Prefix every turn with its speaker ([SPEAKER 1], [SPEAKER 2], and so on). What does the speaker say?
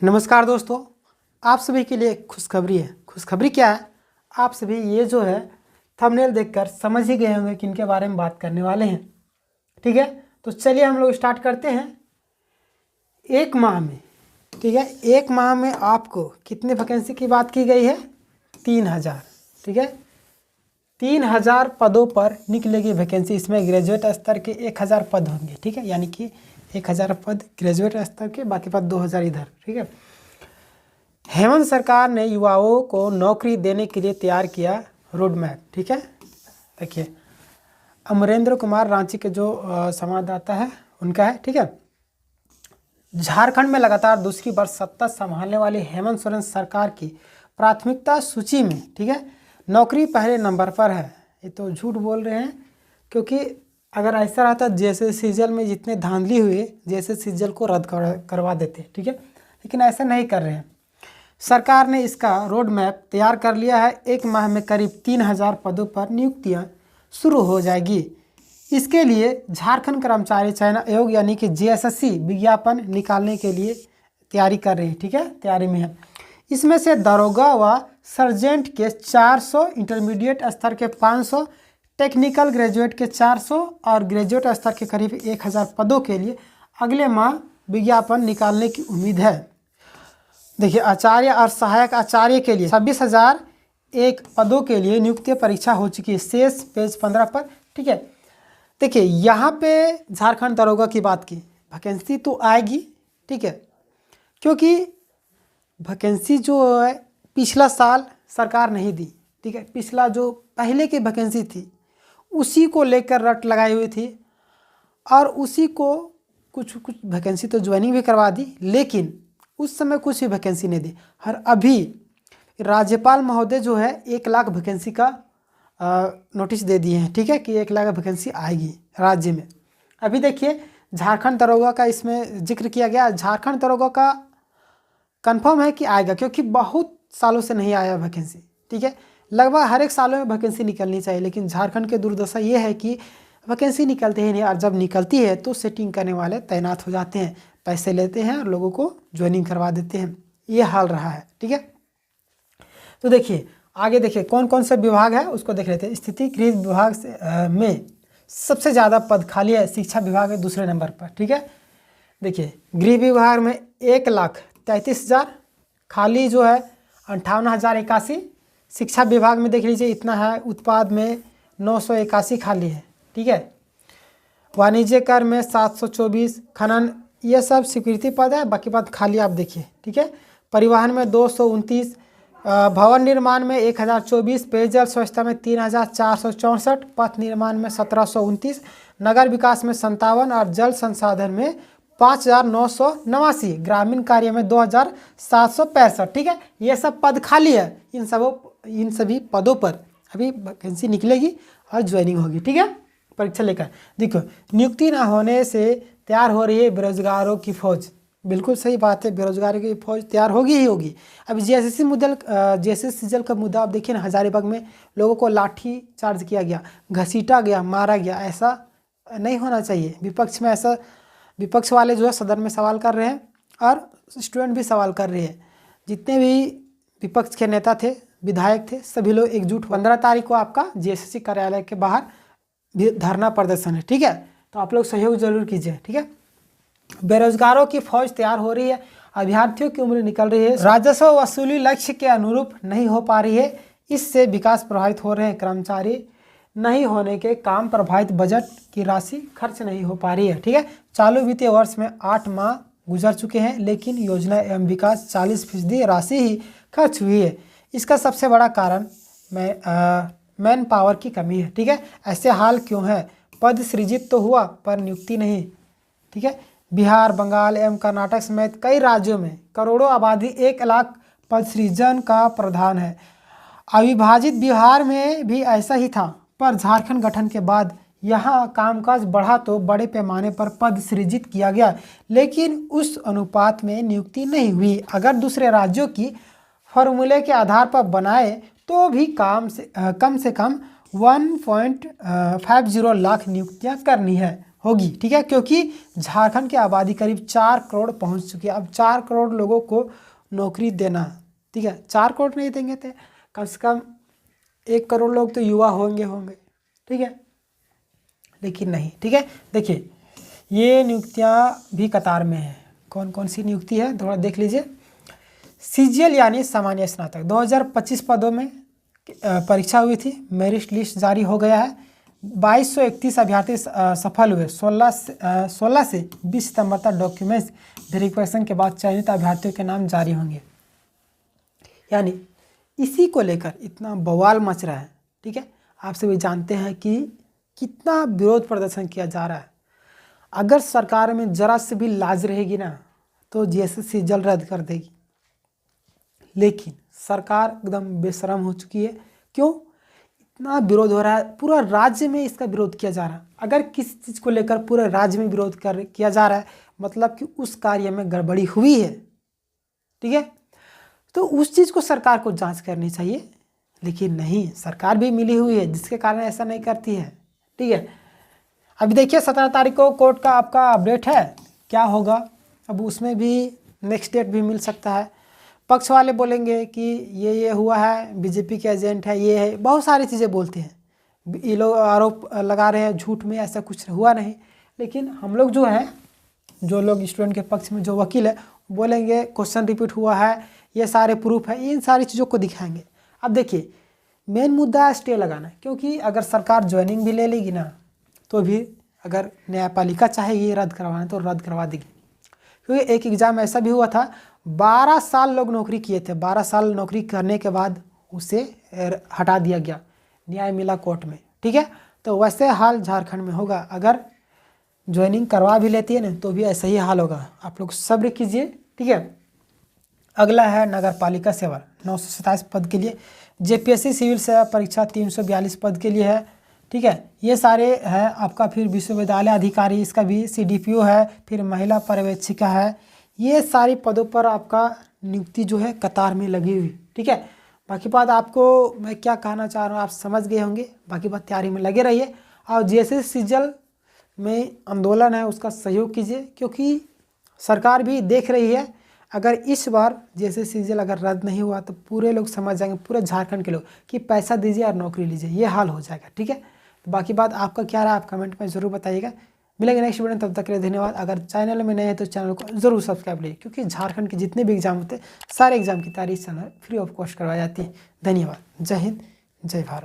[SPEAKER 1] नमस्कार दोस्तों, आप सभी के लिए खुशखबरी है। खुशखबरी क्या है? आप सभी ये जो है थंबनेल देखकर समझ ही गए होंगे किन के बारे में बात करने वाले हैं। ठीक है, तो चलिए हम लोग स्टार्ट करते हैं। एक माह में, ठीक है, एक माह में आपको कितने वैकेंसी की बात की गई है? 3000। ठीक है, 3000 पदों पर निकलेगी वैकेंसी। इसमें ग्रेजुएट स्तर के 1000 पद होंगे। ठीक है, यानी कि 1000 पद ग्रेजुएट स्तर के, बाकी पद 2000 इधर। ठीक है, हेमंत सरकार ने युवाओं को नौकरी देने के लिए तैयार किया रोड मैप। ठीक है, देखिए अमरेंद्र कुमार रांची के जो संवाददाता है उनका है। ठीक है, झारखंड में लगातार दूसरी बार सत्ता संभालने वाली हेमंत सोरेन सरकार की प्राथमिकता सूची में, ठीक है, नौकरी पहले नंबर पर है। ये तो झूठ बोल रहे हैं, क्योंकि अगर ऐसा रहता जैसे सीजल में जितने धांधली हुए, जैसे सीजल को रद्द करवा देते। ठीक है, लेकिन ऐसा नहीं कर रहे हैं। सरकार ने इसका रोड मैप तैयार कर लिया है। एक माह में करीब 3000 पदों पर नियुक्तियां शुरू हो जाएगी। इसके लिए झारखंड कर्मचारी चयन आयोग यानी कि जेएसएससी विज्ञापन निकालने के लिए तैयारी कर रही है। ठीक है, तैयारी में है। इसमें से दरोगा व सर्जेंट के 400, इंटरमीडिएट स्तर के 500, टेक्निकल ग्रेजुएट के 400 और ग्रेजुएट स्तर के करीब 1000 पदों के लिए अगले माह विज्ञापन निकालने की उम्मीद है। देखिए, आचार्य और सहायक आचार्य के लिए 26,001 पदों के लिए नियुक्ति परीक्षा हो चुकी है। शेष पेज 15 पर। ठीक है, देखिए यहाँ पे झारखंड दरोगा की बात की, वैकेंसी तो आएगी। ठीक है, क्योंकि वैकेंसी जो है पिछला साल सरकार नहीं दी। ठीक है, पिछला जो पहले की वैकेंसी थी उसी को लेकर रट लगाई हुई थी, और उसी को कुछ वैकेंसी तो ज्वाइनिंग भी करवा दी, लेकिन उस समय कुछ भी वैकेंसी नहीं दी। और अभी राज्यपाल महोदय जो है 1 लाख वैकेंसी का नोटिस दे दिए हैं। ठीक है, कि 1 लाख वैकेंसी आएगी राज्य में। अभी देखिए झारखंड दरोगा का इसमें जिक्र किया गया। झारखंड दरोगा का कंफर्म है कि आएगा, क्योंकि बहुत सालों से नहीं आया वैकेंसी। ठीक है, लगभग हर एक सालों में वैकेंसी निकलनी चाहिए, लेकिन झारखंड के दुर्दशा ये है कि वैकेंसी निकलती ही नहीं, और जब निकलती है तो सेटिंग करने वाले तैनात हो जाते हैं, पैसे लेते हैं और लोगों को ज्वाइनिंग करवा देते हैं। ये हाल रहा है। ठीक है, तो देखिए आगे देखिए कौन कौन से विभाग है उसको देख लेते हैं। स्थिति गृह विभाग से में सबसे ज़्यादा पद खाली है। शिक्षा विभाग है दूसरे नंबर पर। ठीक है, देखिए गृह विभाग में 1,33,000 खाली जो है, 58,081। शिक्षा विभाग में देख लीजिए इतना है। उत्पाद में 981 खाली है। ठीक है, वाणिज्य कर में 724, खनन, ये सब स्वीकृति पद है, बाकी पद खाली आप देखिए। ठीक है, परिवहन में 229, भवन निर्माण में 1024, पेयजल स्वच्छता में 3464, पथ निर्माण में 1729, नगर विकास में 57 और जल संसाधन में 5989, ग्रामीण कार्य में 2765। ठीक है, ये सब पद खाली है। इन सभी पदों पर अभी वैकेंसी निकलेगी और ज्वाइनिंग होगी। ठीक है, परीक्षा लेकर। देखो, नियुक्ति ना होने से तैयार हो रही है बेरोजगारों की फौज। बिल्कुल सही बात है, बेरोजगारों की फौज तैयार होगी ही होगी। अभी जेएसएससी सीजल का मुद्दा आप देखिए ना, हजारीबाग में लोगों को लाठी चार्ज किया गया, घसीटा गया, मारा गया। ऐसा नहीं होना चाहिए। विपक्ष में ऐसा, विपक्ष वाले जो है सदन में सवाल कर रहे हैं और स्टूडेंट भी सवाल कर रहे हैं। जितने भी विपक्ष के नेता थे, विधायक थे, सभी लोग एकजुट। 15 तारीख को आपका जेएसएससी कार्यालय के बाहर धरना प्रदर्शन है। ठीक है, तो आप लोग सहयोग जरूर कीजिए। ठीक है, बेरोजगारों की फौज तैयार हो रही है, अभ्यर्थियों की उम्र निकल रही है, राजस्व वसूली लक्ष्य के अनुरूप नहीं हो पा रही है, इससे विकास प्रभावित हो रहे हैं, कर्मचारी नहीं होने के काम प्रभावित, बजट की राशि खर्च नहीं हो पा रही है। ठीक है, चालू वित्तीय वर्ष में 8 माह गुजर चुके हैं, लेकिन योजना एवं विकास 40% राशि ही खर्च हुई है। इसका सबसे बड़ा कारण मैन पावर की कमी है। ठीक है, ऐसे हाल क्यों है? पद सृजित तो हुआ पर नियुक्ति नहीं। ठीक है, बिहार, बंगाल एवं कर्नाटक समेत कई राज्यों में करोड़ों आबादी 1 लाख पद सृजन का प्रावधान है। अविभाजित बिहार में भी ऐसा ही था, पर झारखंड गठन के बाद यहाँ कामकाज बढ़ा तो बड़े पैमाने पर पद सृजित किया गया, लेकिन उस अनुपात में नियुक्ति नहीं हुई। अगर दूसरे राज्यों की फॉर्मूले के आधार पर बनाए तो भी कम से कम 1.50 लाख नियुक्तियां करनी है। होगी, ठीक है, क्योंकि झारखंड की आबादी करीब 4 करोड़ पहुंच चुकी है। अब 4 करोड़ लोगों को नौकरी देना, ठीक है, 4 करोड़ नहीं देंगे तो कम से कम 1 करोड़ लोग तो युवा होंगे, ठीक है, लेकिन नहीं, ठीक है। देखिए ये नियुक्तियाँ भी कतार में हैं। कौन कौन सी नियुक्ति है थोड़ा देख लीजिए। सीजीएल यानी सामान्य स्नातक 2025 पदों में परीक्षा हुई थी, मेरिट लिस्ट जारी हो गया है। 2231 अभ्यर्थी सफल हुए। 16 से 20 सितंबर तक डॉक्यूमेंट्स वेरिफिकेशन के बाद चयनित अभ्यर्थियों के नाम जारी होंगे। यानी इसी को लेकर इतना बवाल मच रहा है, ठीक है। आप सभी जानते हैं कि कितना विरोध प्रदर्शन किया जा रहा है। अगर सरकार में जरा से भी लाज रहेगी ना तो जीएसएससी जल्द रद्द कर देगी, लेकिन सरकार एकदम बेशरम हो चुकी है। क्यों इतना विरोध हो रहा है? पूरा राज्य में इसका विरोध किया जा रहा है। अगर किसी चीज़ को लेकर पूरे राज्य में विरोध किया जा रहा है मतलब कि उस कार्य में गड़बड़ी हुई है, ठीक है, तो उस चीज़ को सरकार को जांच करनी चाहिए। लेकिन नहीं, सरकार भी मिली हुई है जिसके कारण ऐसा नहीं करती है, ठीक है। अभी देखिए 17 तारीख को कोर्ट का आपका अपडेट है, क्या होगा अब उसमें भी नेक्स्ट डेट भी मिल सकता है। पक्ष वाले बोलेंगे कि ये हुआ है, बीजेपी के एजेंट है, ये है, बहुत सारी चीज़ें बोलते हैं। ये लोग आरोप लगा रहे हैं झूठ में, ऐसा कुछ हुआ नहीं। लेकिन हम लोग जो है, जो लोग स्टूडेंट के पक्ष में जो वकील है, बोलेंगे क्वेश्चन रिपीट हुआ है, ये सारे प्रूफ है, इन सारी चीज़ों को दिखाएंगे। अब देखिए मेन मुद्दा है स्टे लगाना, क्योंकि अगर सरकार ज्वाइनिंग भी ले लेगी ना तो भी अगर न्यायपालिका चाहेगी रद्द करवाना तो रद्द करवा देगी। क्योंकि एक एग्ज़ाम ऐसा भी हुआ था, 12 साल लोग नौकरी किए थे, 12 साल नौकरी करने के बाद उसे हटा दिया गया, न्याय मिला कोर्ट में, ठीक है। तो वैसे हाल झारखंड में होगा, अगर ज्वाइनिंग करवा भी लेती है ना तो भी ऐसा ही हाल होगा। आप लोग सब्र कीजिए, ठीक है। अगला है नगर पालिका सेवा 927 पद के लिए। जेपीएससी सिविल सेवा परीक्षा 342 पद के लिए है, ठीक है। ये सारे है आपका। फिर विश्वविद्यालय अधिकारी, इसका भी सीडीपीओ है। फिर महिला पर्यवेक्षिका है। ये सारे पदों पर आपका नियुक्ति जो है कतार में लगी हुई, ठीक है। बाकी बात आपको मैं क्या कहना चाह रहा हूँ आप समझ गए होंगे। बाकी बात तैयारी में लगे रहिए और जीएसएससी सीजीएल में आंदोलन है उसका सहयोग कीजिए, क्योंकि सरकार भी देख रही है। अगर इस बार जीएसएससी सीजीएल अगर रद्द नहीं हुआ तो पूरे लोग समझ जाएंगे, पूरे झारखंड के लोग, कि पैसा दीजिए और नौकरी लीजिए, ये हाल हो जाएगा, ठीक है। तो बाकी बात आपका क्या रहा आप कमेंट में ज़रूर बताइएगा। मिलेंगे नेक्स्ट वीडियो, तब तक के लिए धन्यवाद। अगर चैनल में नए हैं तो चैनल को ज़रूर सब्सक्राइब लीजिए, क्योंकि झारखंड के जितने भी एग्जाम होते हैं सारे एग्जाम की तैयारी इस चैनल फ्री ऑफ कॉस्ट करवाई जाती है। धन्यवाद। जय हिंद, जय भारत।